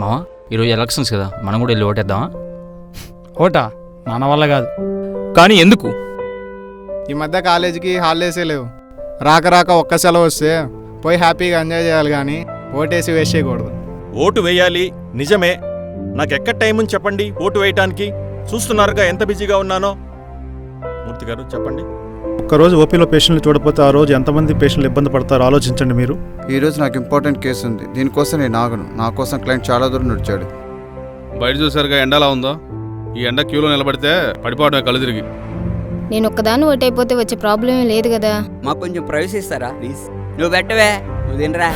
మావా ఈరోజు ఎలక్షన్స్ కదా, మనం కూడా వెళ్ళి ఓటేద్దామా? ఓటా మన వల్ల కాదు. కానీ ఎందుకు? ఈ మధ్య కాలేజీకి హాలిడేసే లేవు. రాక రాక ఒక్క సెలవు వస్తే పోయి హ్యాపీగా ఎంజాయ్ చేయాలి, కానీ ఓటేసి వేస్ట్ చేయకూడదు. ఓటు వేయాలి, నిజమే. నాకెక్కడ టైం ఉంది చెప్పండి ఓటు వేయటానికి? చూస్తున్నారుగా ఎంత బిజీగా ఉన్నానో. మూర్తి గారు చెప్పండి. ఒక్కరోజు ఓపీలో పేషెంట్లు చూడకపోతే ఆ రోజు ఎంతమంది పేషెంట్లు ఇబ్బంది పడతారో ఆలోచించండి మీరు. ఈరోజు నాకు ఇంపార్టెంట్ కేసు ఉంది, దీనికోసం నేను ఆగను. నా కోసం క్లయింట్ చాలా దూరం నడిచాడు. బయట చూసారుగా ఎండలా ఉందో. ఈ ఎండ క్యూలో నిలబడితే పడిపోవడమే కళ్ళు తిరిగి. నేను ఒక్కదాన్ని ఓటైపోతే వచ్చే ప్రాబ్లం ఏం లేదు కదా. మాకు కొంచెం ప్రైవసీ ఇస్తారా ప్లీజ్? నువ్వు పెట్టవే, నువ్వు తినరా.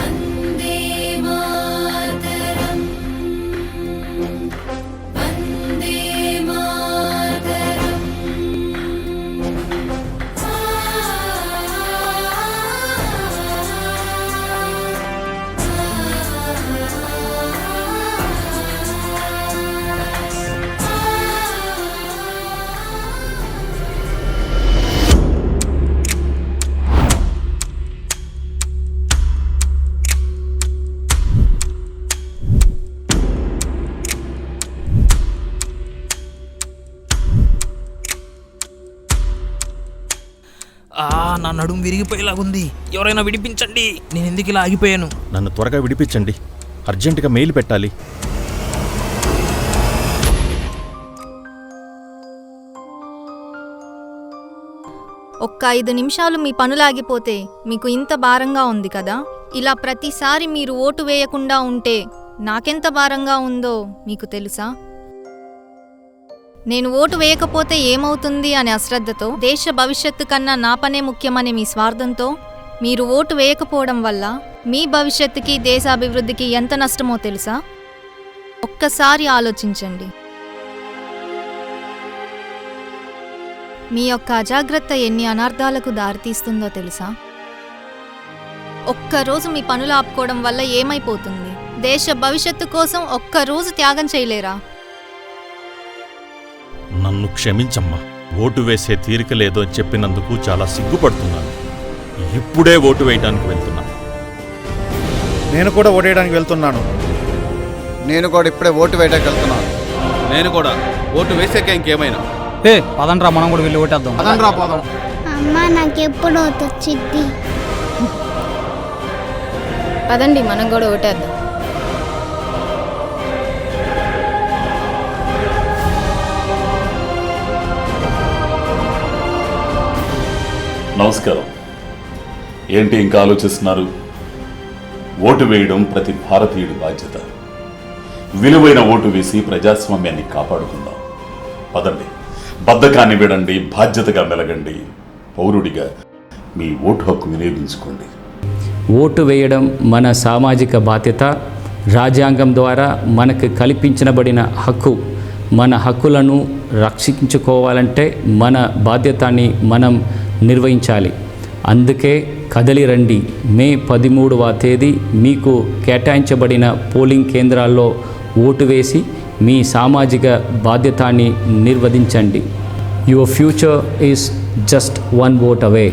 నా నడుము విరిగిపోయేలాగుంది, ఎవరైనా విడిపించండి. నేను ఎందుకు ఇలా ఆగిపోయాను? నన్ను త్వరగా విడిపించండి, అర్జెంటుగా మెయిల్ పెట్టాలి. ఒక్క 5 నిమిషాలు మీ పనులాగిపోతే మీకు ఇంత భారంగా ఉంది కదా. ఇలా ప్రతిసారి మీరు ఓటు వేయకుండా ఉంటే నాకెంత భారంగా ఉందో మీకు తెలుసా? నేను ఓటు వేయకపోతే ఏమవుతుంది అనే అశ్రద్ధతో, దేశ భవిష్యత్తు కన్నా నా పనే ముఖ్యమనే మీ స్వార్థంతో మీరు ఓటు వేయకపోవడం వల్ల మీ భవిష్యత్తుకి, దేశాభివృద్ధికి ఎంత నష్టమో తెలుసా? ఒక్కసారి ఆలోచించండి. మీ యొక్క అజాగ్రత్త ఎన్ని అనార్థాలకు దారితీస్తుందో తెలుసా? ఒక్కరోజు మీ పనులు ఆపుకోవడం వల్ల ఏమైపోతుంది? దేశ భవిష్యత్తు కోసం ఒక్కరోజు త్యాగం చేయలేరా? నన్ను క్షమించమ్మా, ఓటు వేసే తీరిక లేదో అని చెప్పినందుకు చాలా సిగ్గుపడుతున్నాను. ఇప్పుడే ఓటు వేయడానికి వెళ్తున్నాను. నేను కూడా ఓటేయడానికి వెళ్తున్నాను. నేను కూడా ఇప్పుడే ఓటు వేయడానికి వెళ్తున్నాను. నేను కూడా ఓటు వేసాక ఇంకేమైనా. పదండ్రా, మనం కూడా వెళ్ళి ఓటేద్దాం. పదండ్రా పోదాం. అమ్మ నాకెప్పుడు వచ్చింది. పదండి, మనం కూడా ఓటేద్దాం. నమస్కారం. ఏంటి ఇంకా ఆలోచిస్తున్నారు? ఓటు వేయడం ప్రతి భారతీయుడి బాధ్యత. విలువైన ఓటు వేసి ప్రజాస్వామ్యాన్ని కాపాడుకుందాం. పదండి, బద్ధకాన్ని విడండి, బాధ్యతగా మెలగండి. పౌరుడిగా మీ ఓటు హక్కు వినియోగించుకోండి. ఓటు వేయడం మన సామాజిక బాధ్యత. రాజ్యాంగం ద్వారా మనకు కల్పించబడిన హక్కు. మన హక్కులను రక్షించుకోవాలంటే మన బాధ్యతని మనం నిర్వహించాలి. అందుకే కదలి రండి. మే 13వ తేదీ మీకు కేటాయించబడిన పోలింగ్ కేంద్రాల్లో ఓటు వేసి మీ సామాజిక బాధ్యతని నిర్వహించండి. Your future is just 1 vote away.